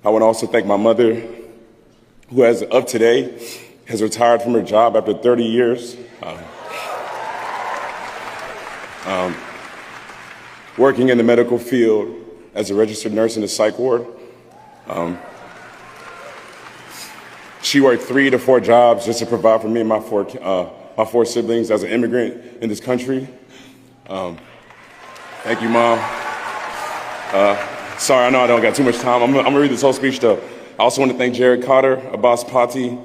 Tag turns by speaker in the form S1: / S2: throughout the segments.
S1: I want to also thank my mother, who as of today has retired from her job after 30 years. Working in the medical field as a registered nurse in the psych ward. She worked 3 to 4 jobs just to provide for me and my four siblings as an immigrant in this country. Thank you, Mom. Sorry, I know I don't got too much time. I'm gonna read this whole speech though. I also want to thank Jared Cotter, Abbas Patti,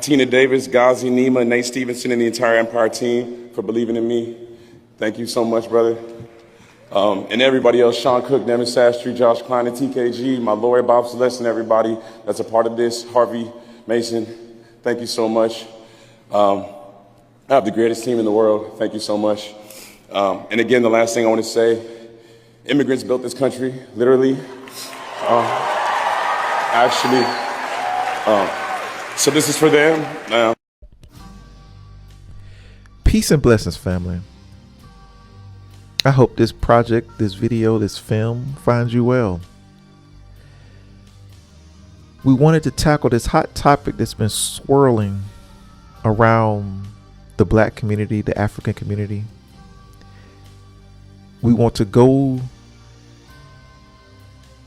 S1: Tina Davis, Ghazi, Nima, Nate Stevenson, and the entire Empire team for believing in me. Thank you so much, brother. And everybody else, Sean Cook, Devin Sastry, Josh Klein, and TKG, my lawyer, Bob Celeste, and everybody that's a part of this, Harvey Mason, thank you so much. I have the greatest team in the world. Thank you so much. And again, the last thing I want to say, immigrants built this country, literally. So this is for them.
S2: Peace and blessings, family. I hope this project, this video, this film finds you well. We wanted to tackle this hot topic that's been swirling around the Black community, the African community. We want to go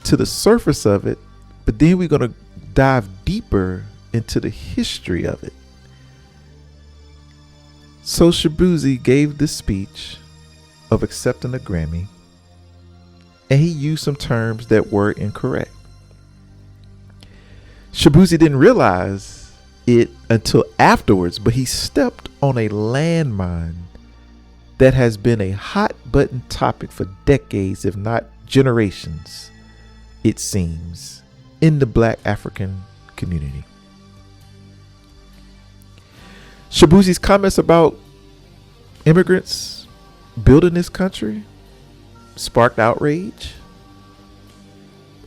S2: to the surface of it, but then we're going to dive deeper into the history of it. So Shaboozey gave this speech of accepting a Grammy, and he used some terms that were incorrect. Shaboozey didn't realize it until afterwards, but he stepped on a landmine that has been a hot button topic for decades, if not generations, it seems, in the Black African community. Shaboozey's comments about immigrants building this country sparked outrage.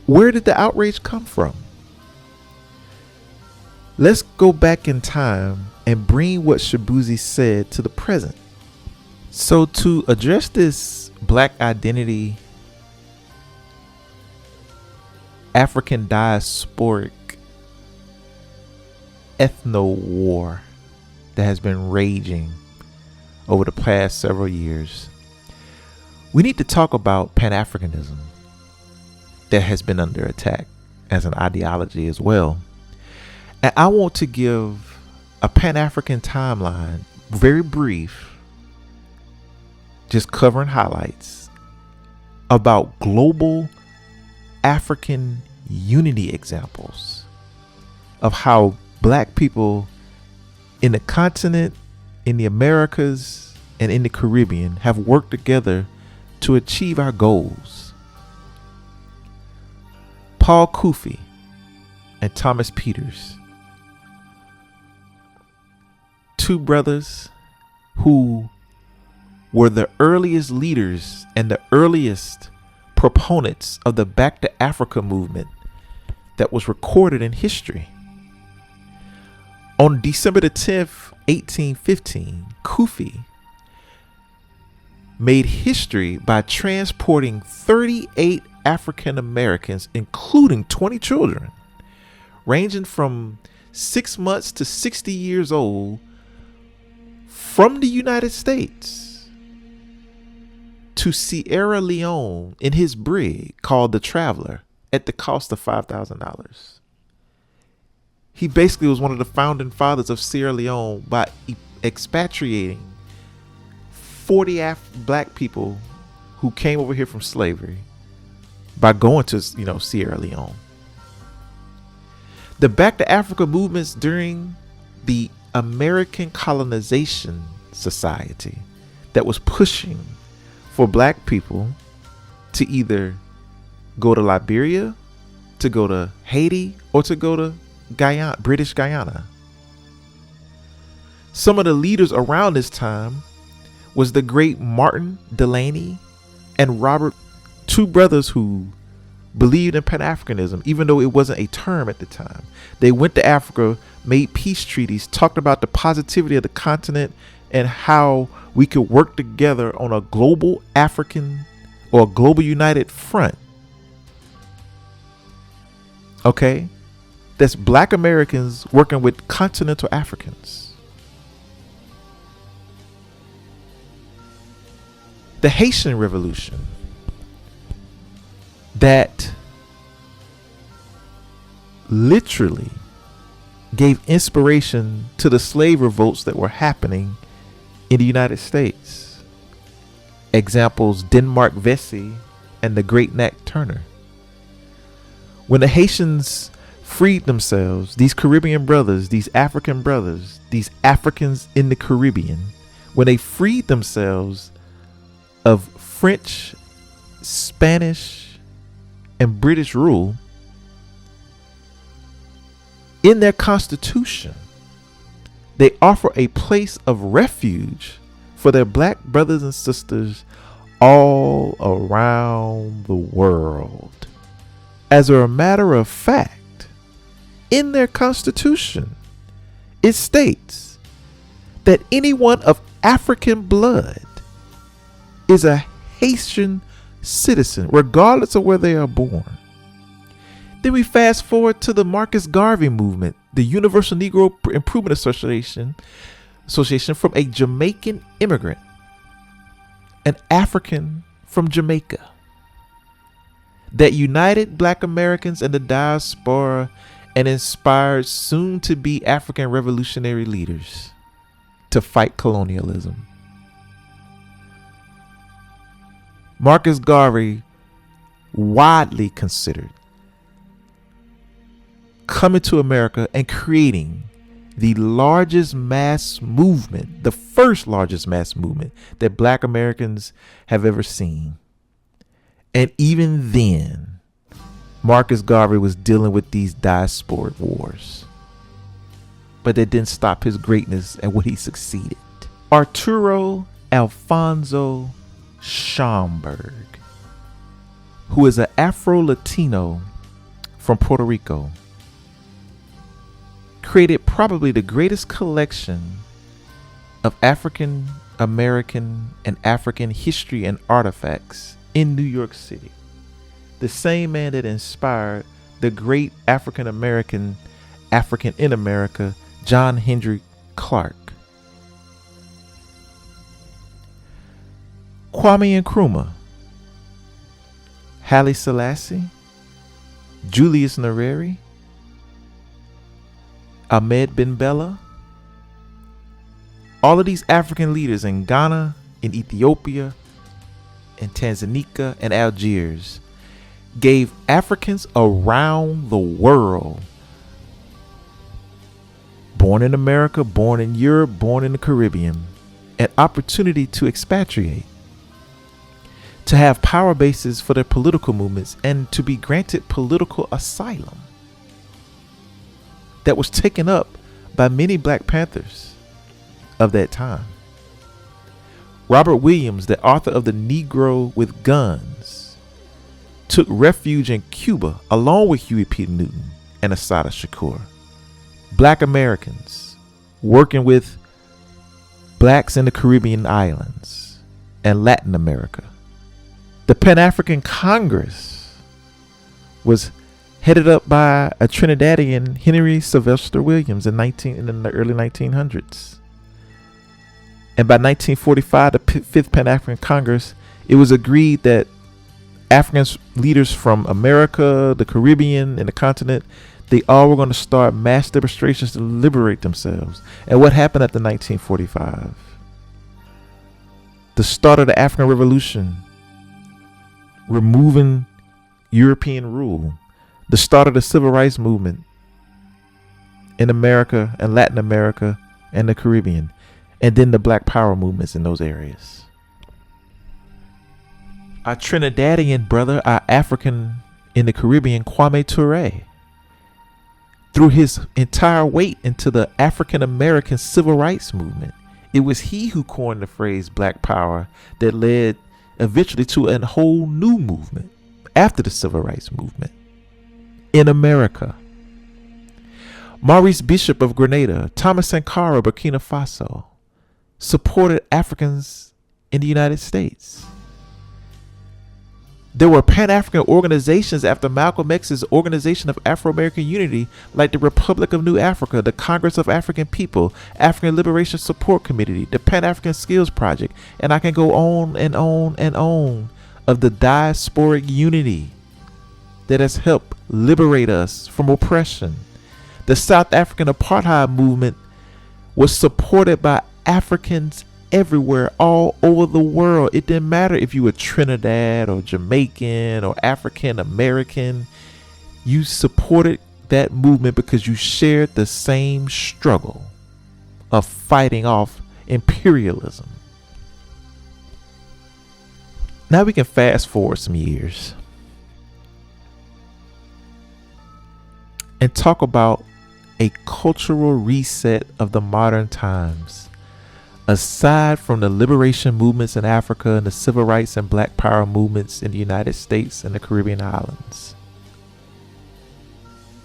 S2: Where did the outrage come from? Let's go back in time and bring what Shaboozey said to the present. So to address this Black identity, African diasporic ethno war that has been raging over the past several years, we need to talk about Pan-Africanism that has been under attack as an ideology as well. And I want to give a Pan-African timeline, very brief, just covering highlights about global African unity examples of how Black people in the continent, in the Americas, and in the Caribbean have worked together to achieve our goals. Paul Cuffe and Thomas Peters, two brothers who were the earliest leaders and the earliest proponents of the Back to Africa movement that was recorded in history. On December the 10th, 1815, Cuffe made history by transporting 38 African Americans, including 20 children, ranging from 6 months to 60 years old, from the United States to Sierra Leone in his brig called the Traveler at the cost of $5,000. He basically was one of the founding fathers of Sierra Leone by expatriating 40 Black people who came over here from slavery by going to, Sierra Leone. The Back to Africa movements during the American Colonization Society that was pushing for Black people to either go to Liberia, to go to Haiti, or to go to Guyana, British Guyana. Some of the leaders around this time was the great Martin Delany and Robert, two brothers who believed in Pan-Africanism, even though it wasn't a term at the time. They went to Africa, made peace treaties, talked about the positivity of the continent and how we could work together on a global African or a global united front. Okay? That's black Americans working with continental Africans. The Haitian Revolution, that literally gave inspiration to the slave revolts that were happening in the United States. Examples: Denmark Vesey and the Great Nat Turner. When the Haitians freed themselves, these Caribbean brothers, these African brothers, these Africans in the Caribbean, when they freed themselves of French, Spanish, and British rule, in their constitution, they offer a place of refuge for their black brothers and sisters all around the world. As a matter of fact, in their constitution, it states that anyone of African blood is a Haitian citizen, regardless of where they are born. Then we fast forward to the Marcus Garvey movement, the Universal Negro Improvement Association from a Jamaican immigrant, an African from Jamaica, that united black Americans and the diaspora and inspired soon-to-be African revolutionary leaders to fight colonialism. Marcus Garvey, widely considered coming to America and creating the largest mass movement, the first largest mass movement that black Americans have ever seen. And even then, Marcus Garvey was dealing with these diasporic wars. But that didn't stop his greatness and what he succeeded. Arturo Alfonso Schomburg, who is an Afro-Latino from Puerto Rico, created probably the greatest collection of African American and African history and artifacts in New York City. The same man that inspired the great African American in America, John Henry Clark. Kwame Nkrumah, Haile Selassie, Julius Nyerere, Ahmed bin Bella, all of these African leaders in Ghana, in Ethiopia, in Tanzania, and Algiers gave Africans around the world, born in America, born in Europe, born in the Caribbean, an opportunity to expatriate, to have power bases for their political movements, and to be granted political asylum that was taken up by many Black Panthers of that time. Robert Williams, the author of The Negro with Guns, took refuge in Cuba along with Huey P. Newton and Assata Shakur. Black Americans working with blacks in the Caribbean islands and Latin America. The Pan-African Congress was headed up by a Trinidadian, Henry Sylvester Williams, in the early 1900s. And by 1945, the Fifth Pan-African Congress, it was agreed that African leaders from America, the Caribbean, and the continent, they all were going to start mass demonstrations to liberate themselves. And what happened after 1945? The start of the African Revolution, removing European rule. The start of the Civil Rights Movement in America and Latin America and the Caribbean. And then the Black Power movements in those areas. Our Trinidadian brother, our African in the Caribbean, Kwame Ture, threw his entire weight into the African American Civil Rights Movement. It was he who coined the phrase Black Power that led eventually to a whole new movement after the Civil Rights Movement in America. Maurice Bishop of Grenada, Thomas Sankara, Burkina Faso, supported Africans in the United States. There were Pan-African organizations after Malcolm X's Organization of Afro-American Unity, like the Republic of New Africa, the Congress of African People, African Liberation Support Committee, the Pan-African Skills Project, and I can go on and on and on, of the diasporic unity that has helped liberate us from oppression. The South African apartheid movement was supported by Africans everywhere, all over the world. It didn't matter if you were Trinidad or Jamaican or African American. You supported that movement because you shared the same struggle of fighting off imperialism. Now we can fast forward some years and talk about a cultural reset of the modern times. Aside from the liberation movements in Africa and the civil rights and black power movements in the United States and the Caribbean islands,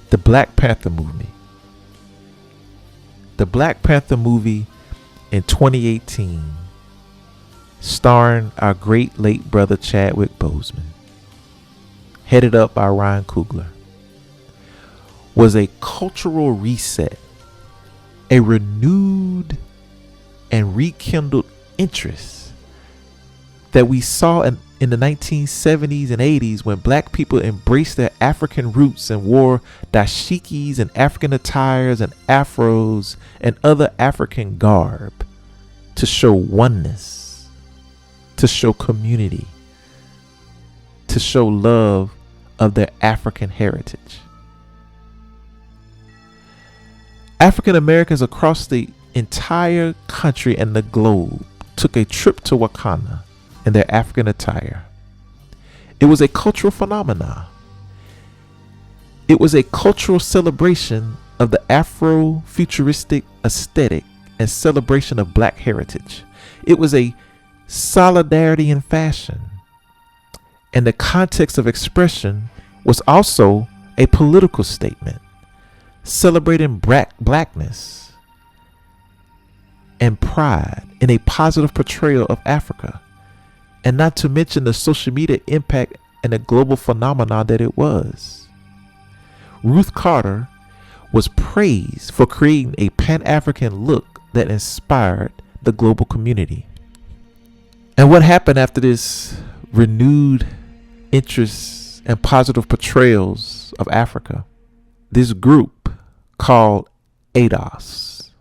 S2: the Black Panther movie. The Black Panther movie in 2018, starring our great late brother Chadwick Boseman, headed up by Ryan Coogler, was a cultural reset, a renewed and rekindled interest that we saw in the 1970s and 80s, when black people embraced their African roots and wore dashikis and African attires and afros and other African garb to show oneness, to show community, to show love of their African heritage. African Americans across the entire country and the globe took a trip to Wakanda in their African attire. It was a cultural phenomenon. It was a cultural celebration of the Afro-futuristic aesthetic and celebration of black heritage. It was a solidarity in fashion. And the context of expression was also a political statement, celebrating blackness and pride in a positive portrayal of Africa, and not to mention the social media impact and the global phenomenon that it was. Ruth Carter was praised for creating a Pan-African look that inspired the global community. And what happened after this renewed interest and positive portrayals of Africa? This group called ADOS,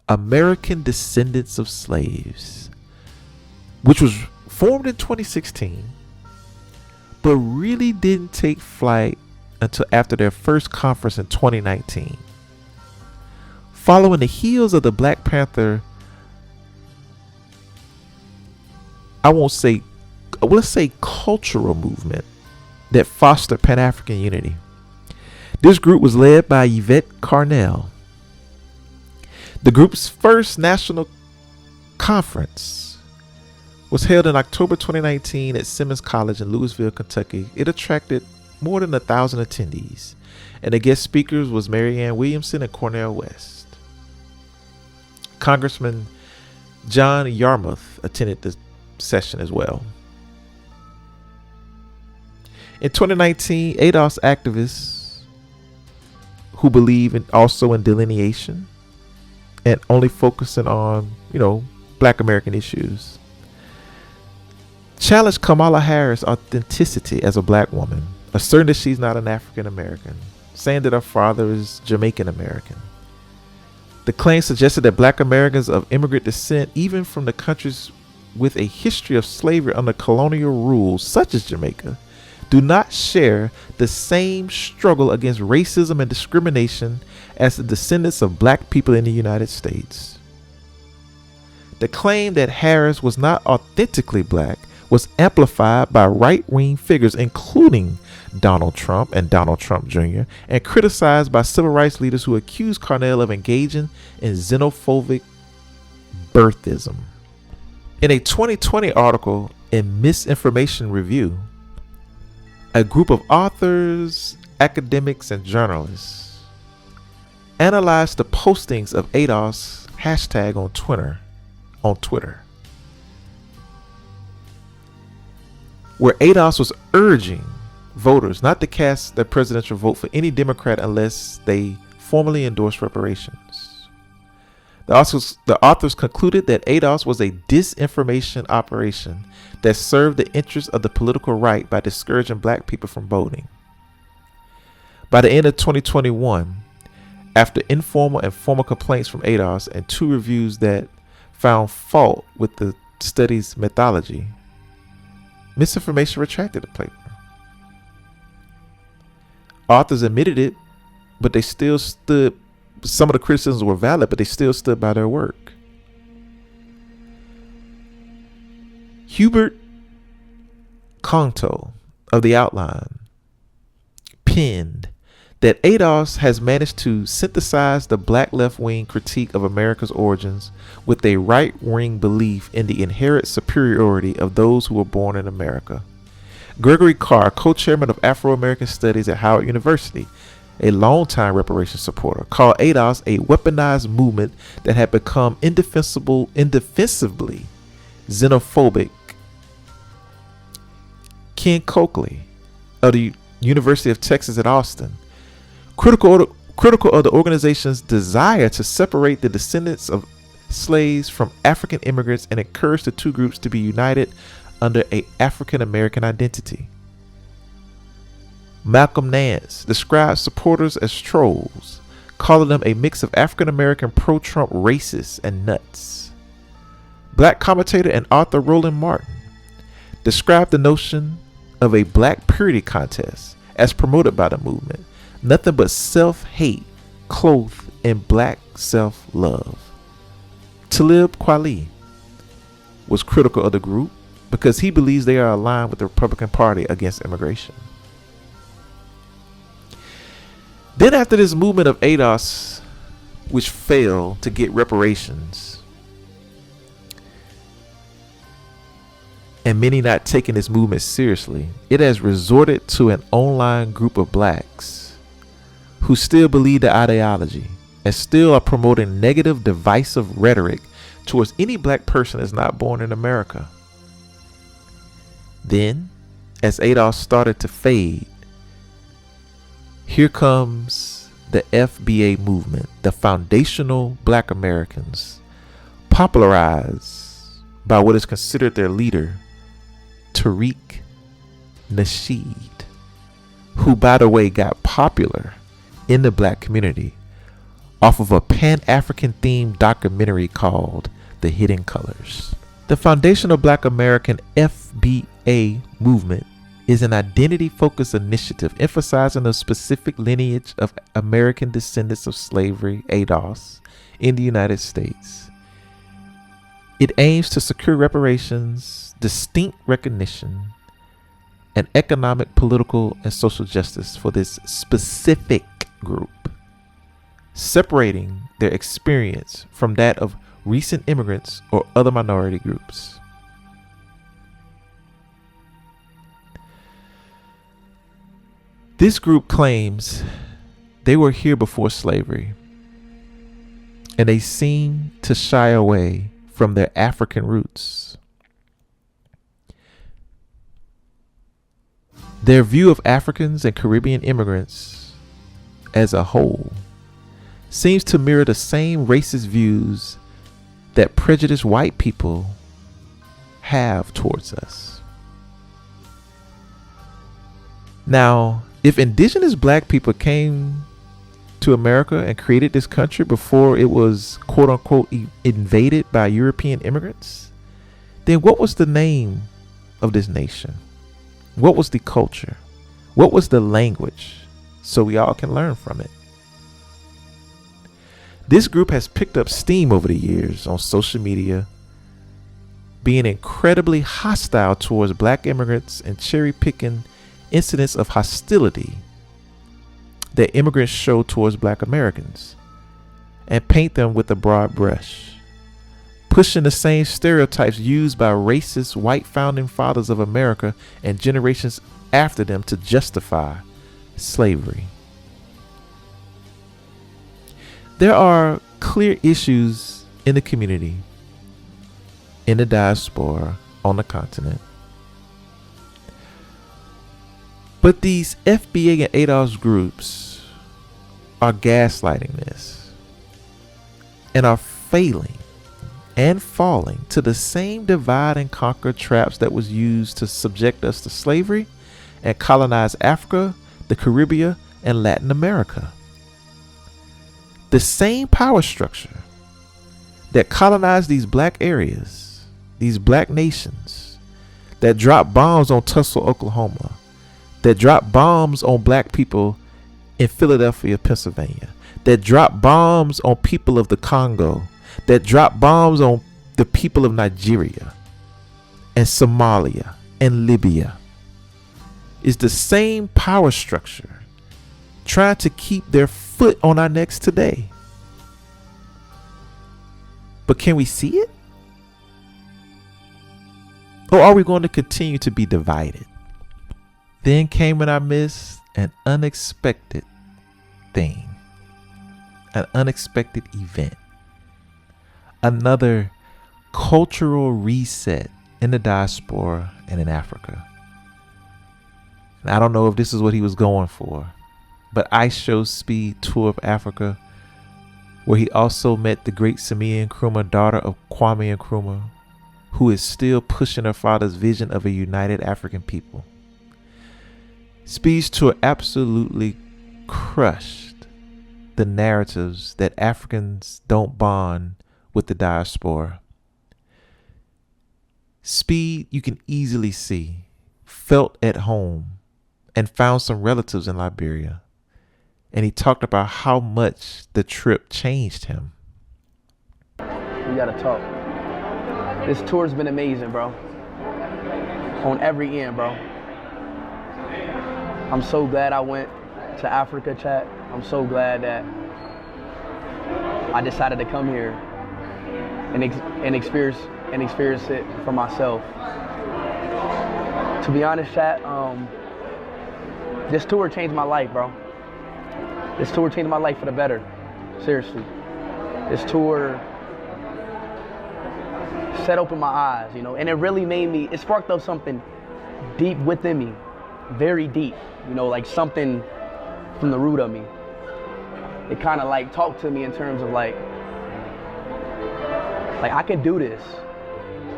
S2: American Descendants of Slaves, which was formed in 2016, but really didn't take flight until after their first conference in 2019. Following the heels of the Black Panther, let's say cultural movement that fostered Pan-African unity. This group was led by Yvette Carnell. The group's first national conference was held in October 2019 at Simmons College in Louisville, Kentucky. It attracted more than 1,000 attendees, and the guest speakers was Marianne Williamson and Cornel West. Congressman John Yarmouth attended the session as well. In 2019, ADOS activists who believe also in delineation and only focusing on, black American issues, challenged Kamala Harris' authenticity as a black woman, asserting that she's not an African American, saying that her father is Jamaican American. The claim suggested that black Americans of immigrant descent, even from the countries with a history of slavery under colonial rule, such as Jamaica, do not share the same struggle against racism and discrimination as the descendants of black people in the United States. The claim that Harris was not authentically black was amplified by right-wing figures, including Donald Trump and Donald Trump Jr., and criticized by civil rights leaders who accused Carnell of engaging in xenophobic birthism. In a 2020 article in Misinformation Review, a group of authors, academics, and journalists analyzed the postings of ADOS hashtag on Twitter. where ADOS was urging voters not to cast their presidential vote for any Democrat unless they formally endorsed reparations. The authors concluded that ADOS was a disinformation operation that served the interests of the political right by discouraging black people from voting. By the end of 2021, after informal and formal complaints from ADOS and 2 reviews that found fault with the study's methodology, Misinformation retracted the paper. Authors admitted it, but they still stood. Some of the criticisms were valid, but they still stood by their work. Hubert Conto of The Outline penned that ADOS has managed to synthesize the black left-wing critique of America's origins with a right-wing belief in the inherent superiority of those who were born in America. Gregory Carr, co-chairman of Afro-American Studies at Howard University, a longtime reparations supporter, called ADOS a weaponized movement that had become indefensibly xenophobic. Ken Coakley of the University of Texas at Austin, critical of the organization's desire to separate the descendants of slaves from African immigrants and encourage the 2 groups to be united under an African American identity. Malcolm Nance described supporters as trolls, calling them a mix of African American pro-Trump racists and nuts. Black commentator and author Roland Martin described the notion of a black purity contest as promoted by the movement, nothing but self-hate clothed in black self-love. Talib Kweli was critical of the group because he believes they are aligned with the Republican Party against immigration. Then after this movement of ADOS, which failed to get reparations, and many not taking this movement seriously, it has resorted to an online group of blacks who still believe the ideology and still are promoting negative, divisive rhetoric towards any black person that's not born in America. Then, as ADOS started to fade, here comes the FBA movement, the foundational black Americans, popularized by what is considered their leader, Tariq Nasheed, who, by the way, got popular in the black community off of a Pan-African themed documentary called The Hidden Colors. The foundational black American FBA movement is an identity-focused initiative emphasizing the specific lineage of American descendants of slavery, ADOS, in the United States. It aims to secure reparations, distinct recognition, and economic, political, and social justice for this specific group, separating their experience from that of recent immigrants or other minority groups. This group claims they were here before slavery, and they seem to shy away from their African roots. Their view of Africans and Caribbean immigrants as a whole seems to mirror the same racist views that prejudiced white people have towards us. Now, if indigenous black people came to America and created this country before it was quote unquote invaded by European immigrants, then what was the name of this nation? What was the culture? What was the language? So we all can learn from it. This group has picked up steam over the years on social media, being incredibly hostile towards black immigrants and cherry-picking incidents of hostility that immigrants show towards black Americans and paint them with a broad brush, pushing the same stereotypes used by racist white founding fathers of America and generations after them to justify slavery. There are clear issues in the community, in the diaspora, on the continent. But these FBA and ADOS groups are gaslighting this and are failing and falling to the same divide and conquer traps that was used to subject us to slavery and colonize Africa, the Caribbean, and Latin America. The same power structure that colonized these black areas, these black nations, that dropped bombs on Tulsa, Oklahoma, that dropped bombs on black people in Philadelphia, Pennsylvania, that dropped bombs on people of the Congo, that dropped bombs on the people of Nigeria and Somalia and Libya, is the same power structure trying to keep their foot on our necks today. But can we see it? Or are we going to continue to be divided? Then came in our midst an unexpected thing, an unexpected event, another cultural reset in the diaspora and in Africa. And I don't know if this is what he was going for, but Ice Show Speed Tour of Africa, where he also met the great Nkrumah, daughter of Kwame Nkrumah, who is still pushing her father's vision of a united African people. Speed's tour absolutely crushed the narratives that Africans don't bond with the diaspora. Speed, you can easily see, felt at home and found some relatives in Liberia. And he talked about how much the trip changed him.
S3: We gotta talk. This tour's been amazing, bro. On every end, bro. I'm so glad I went to Africa, chat. I'm so glad that I decided to come here and experience it for myself. To be honest, chat, this tour changed my life, bro. This tour changed my life for the better. Seriously. This tour set open my eyes, you know, and it really made me, it sparked up something deep within me, very deep, you know, like something from the root of me. It kind of like talked to me in terms of like I can do this.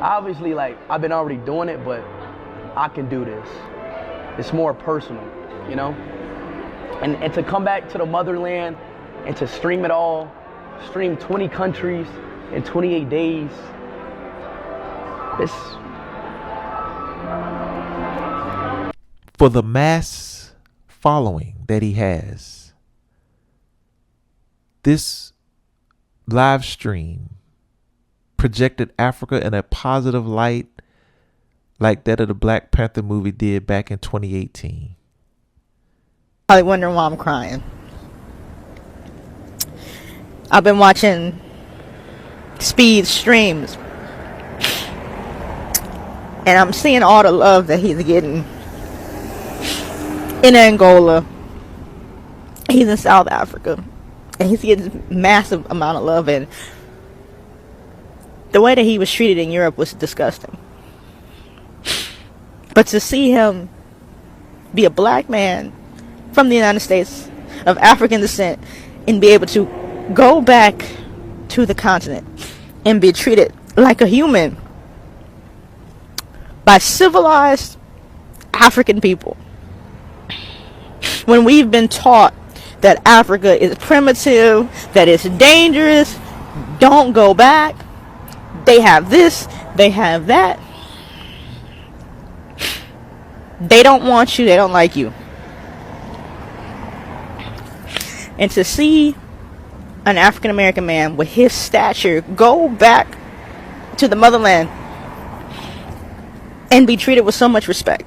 S3: Obviously, like, I've been already doing it, but I can do this. It's more personal, you know? And to come back to the motherland and to stream it all, stream 20 countries in 28 days, it's...
S2: For the mass following that he has, this live stream projected Africa in a positive light like that of the Black Panther movie did back in 2018.
S4: Probably wondering why I'm crying. I've been watching Speed streams, and I'm seeing all the love that he's getting in Angola. He's in South Africa, and he's getting massive amount of love, and the way that he was treated in Europe was disgusting. But to see him be a black man from the United States of African descent and be able to go back to the continent and be treated like a human by civilized African people, when we've been taught that Africa is primitive, that it's dangerous, don't go back, they have this, they have that, they don't want you, they don't like you. And to see an African American man with his stature go back to the motherland and be treated with so much respect.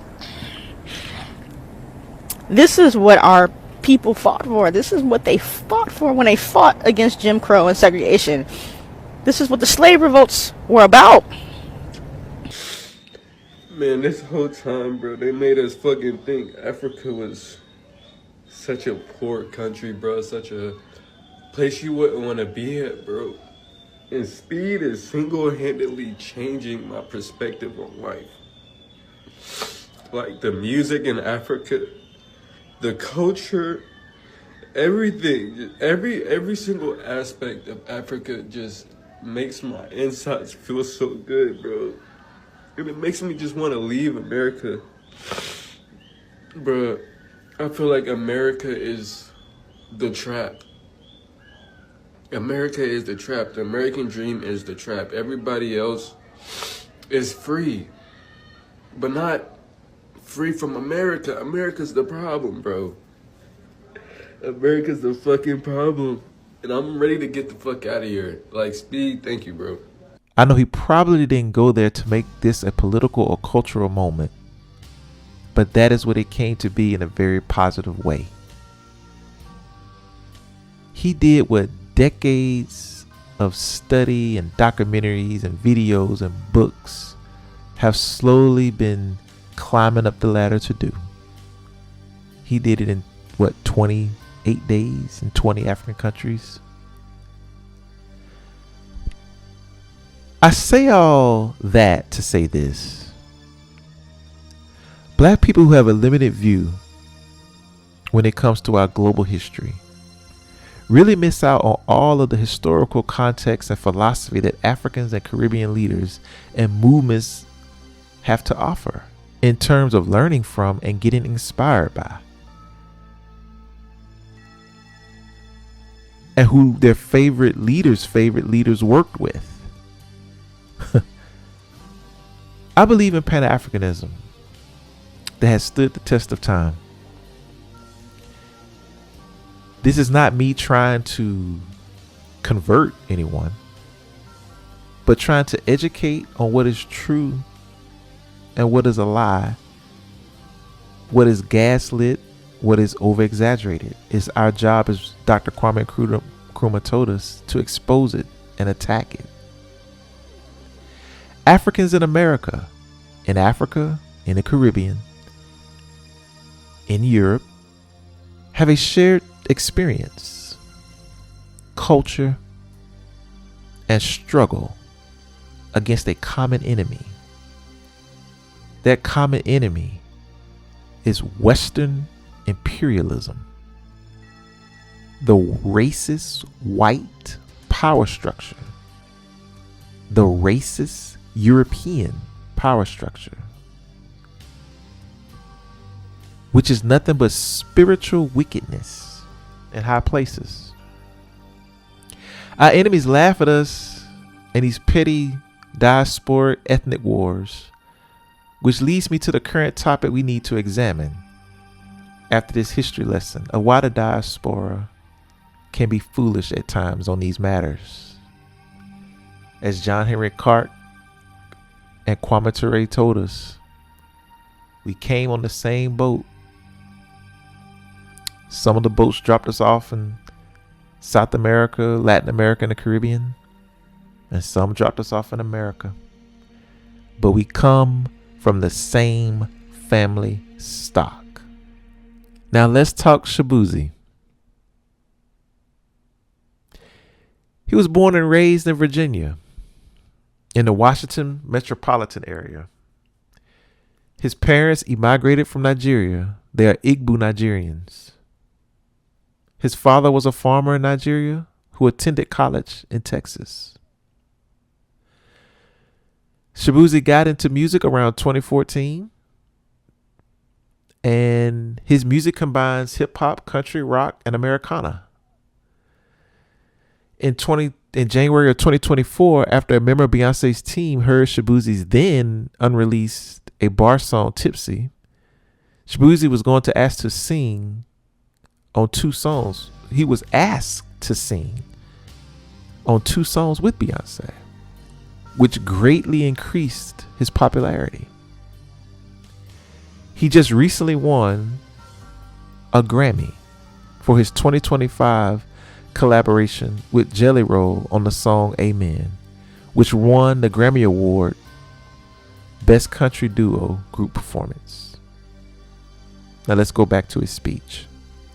S4: This is what our people fought for. This is what they fought for when they fought against Jim Crow and segregation. This is what the slave revolts were about.
S5: Man, this whole time, bro, they made us fucking think Africa was such a poor country, bro. Such a place you wouldn't want to be at, bro. And Speed is single-handedly changing my perspective on life. Like, the music in Africa the culture, everything, every single aspect of Africa just makes my insides feel so good, bro. And it makes me just want to leave America. Bro, I feel like America is the trap. America is the trap. The American dream is the trap. Everybody else is free, but not free from America. America's the problem, bro. America's the fucking problem. And I'm ready to get the fuck out of here. Like, Speed, thank you, bro.
S2: I know he probably didn't go there to make this a political or cultural moment, but that is what it came to be in a very positive way. He did what decades of study and documentaries and videos and books have slowly been climbing up the ladder to do. He did it in 28 days in 20 African countries. I say all that to say this. Black people who have a limited view when it comes to our global history really miss out on all of the historical context and philosophy that Africans and Caribbean leaders and movements have to offer in terms of learning from and getting inspired by, and who their favorite leaders worked with. I believe in Pan-Africanism that has stood the test of time. This is not me trying to convert anyone, but trying to educate on what is true and what is a lie, what is gaslit, what is over-exaggerated. It's our job, as Dr. Kwame Nkrumah told us, to expose it and attack it. Africans in America, in Africa, in the Caribbean, in Europe, have a shared experience, culture, and struggle against a common enemy. That common enemy is Western imperialism, the racist white power structure, the racist European power structure, which is nothing but spiritual wickedness in high places. Our enemies laugh at us in these petty diasporic ethnic wars, which leads me to the current topic we need to examine after this history lesson of why the diaspora can be foolish at times on these matters. As John Henry Clark and Kwame Ture told us, we came on the same boat. Some of the boats dropped us off in South America, Latin America, and the Caribbean, and some dropped us off in America. But we come from the same family stock. Now let's talk Shaboozey. He was born and raised in Virginia, in the Washington metropolitan area. His parents immigrated from Nigeria. They are Igbo Nigerians. His father was a farmer in Nigeria who attended college in Texas. Shaboozey got into music around 2014, and his music combines hip hop, country, rock, and Americana. In January of 2024, after a member of Beyonce's team heard Shaboozey's then unreleased a bar song, Tipsy, Shaboozey was going to ask to sing on 2 songs. He was asked to sing on 2 songs with Beyonce, which greatly increased his popularity. He just recently won a Grammy for his 2025 collaboration with Jelly Roll on the song Amen, which won the Grammy Award Best Country Duo Group Performance. Now let's go back to his speech.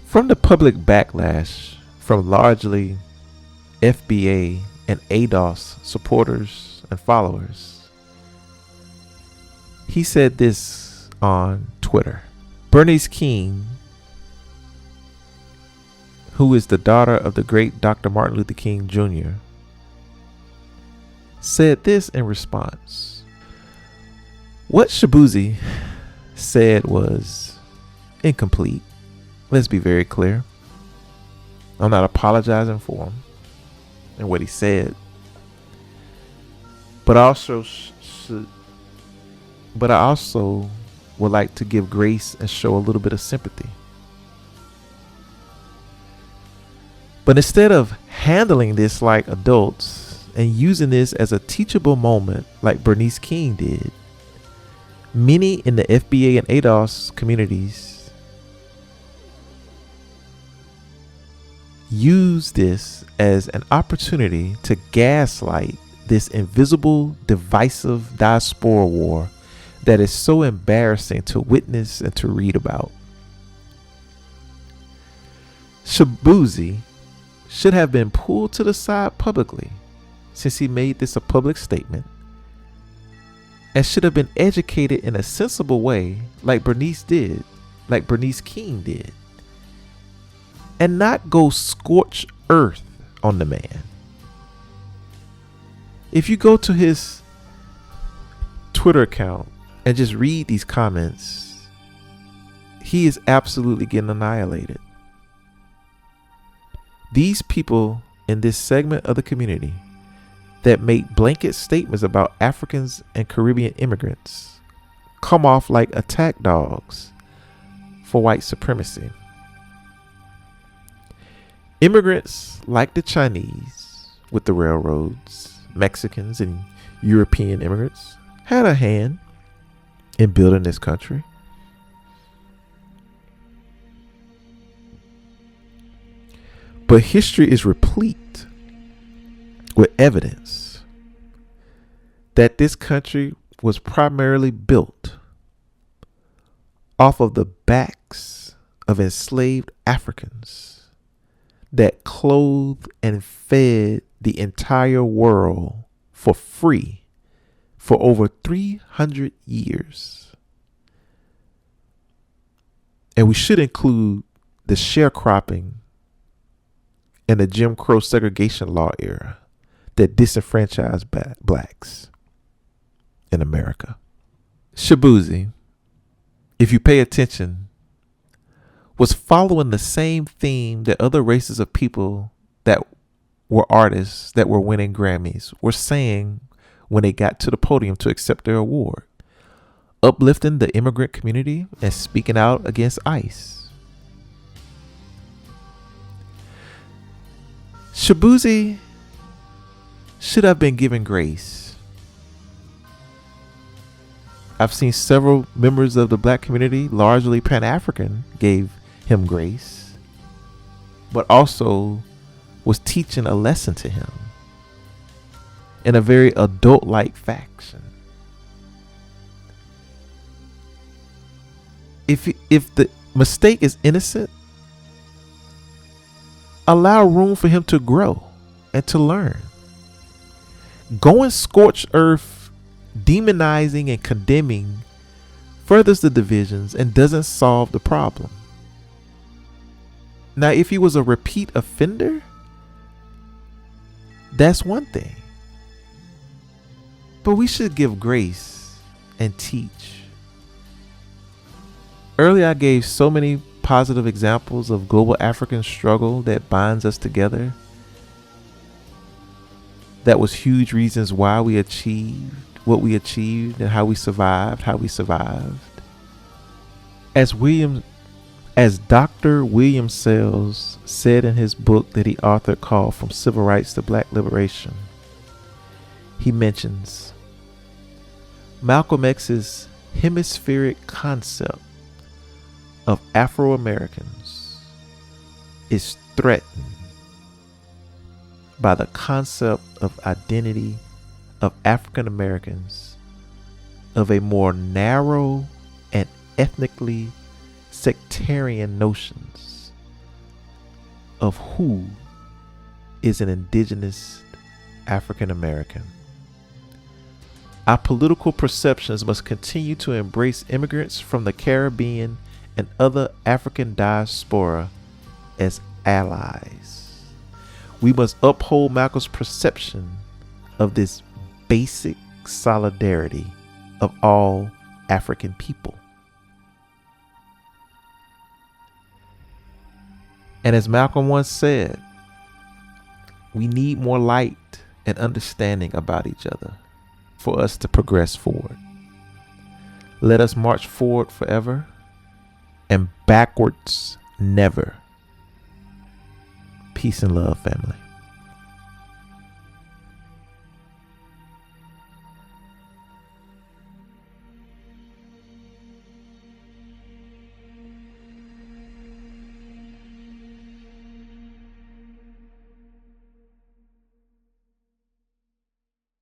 S2: From the public backlash from largely FBA and ADOS supporters and followers, he said this on Twitter. Bernice King who is the daughter of the great Dr. Martin Luther King Jr., said this in response. What Shaboozey said was incomplete. Let's be very clear. I'm not apologizing for him and what he said, but I also would like to give grace and show a little bit of sympathy. But instead of handling this like adults and using this as a teachable moment like Bernice King did, many in the FBA and ADOS communities use this as an opportunity to gaslight this invisible, divisive diaspora war that is so embarrassing to witness and to read about. Shaboozey should have been pulled to the side publicly, since he made this a public statement, and should have been educated in a sensible way like Bernice King did, and not go scorch earth on the man. If you go to his Twitter account and just read these comments, he is absolutely getting annihilated. These people in this segment of the community that make blanket statements about Africans and Caribbean immigrants come off like attack dogs for white supremacy. Immigrants like the Chinese with the railroads, Mexicans and European immigrants had a hand in building this country. But history is replete with evidence that this country was primarily built off of the backs of enslaved Africans that clothed and fed the entire world for free for over 300 years. And we should include the sharecropping and the Jim Crow segregation law era that disenfranchised blacks in America. Shaboozey, if you pay attention, was following the same theme that other races of people that were artists that were winning Grammys were saying when they got to the podium to accept their award, uplifting the immigrant community and speaking out against ICE. Shaboozey should have been given grace. I've seen several members of the black community, largely Pan-African, gave him grace, but also was teaching a lesson to him in a very adult-like fashion. If the mistake is innocent, allow room for him to grow and to learn. Going scorched earth, demonizing and condemning furthers the divisions and doesn't solve the problem. Now, if he was a repeat offender, that's one thing. But we should give grace and teach. Earlier, I gave so many positive examples of global African struggle that binds us together. That was huge reasons why we achieved what we achieved and how we survived. As Dr. William Sells said in his book that he authored called From Civil Rights to Black Liberation, he mentions Malcolm X's hemispheric concept of Afro-Americans is threatened by the concept of identity of African Americans of a more narrow and ethnically sectarian notions of who is an indigenous African American. Our political perceptions must continue to embrace immigrants from the Caribbean and other African diaspora as allies. We must uphold Malcolm's perception of this basic solidarity of all African people. And as Malcolm once said, we need more light and understanding about each other for us to progress forward. Let us march forward forever and backwards never. Peace and love, family.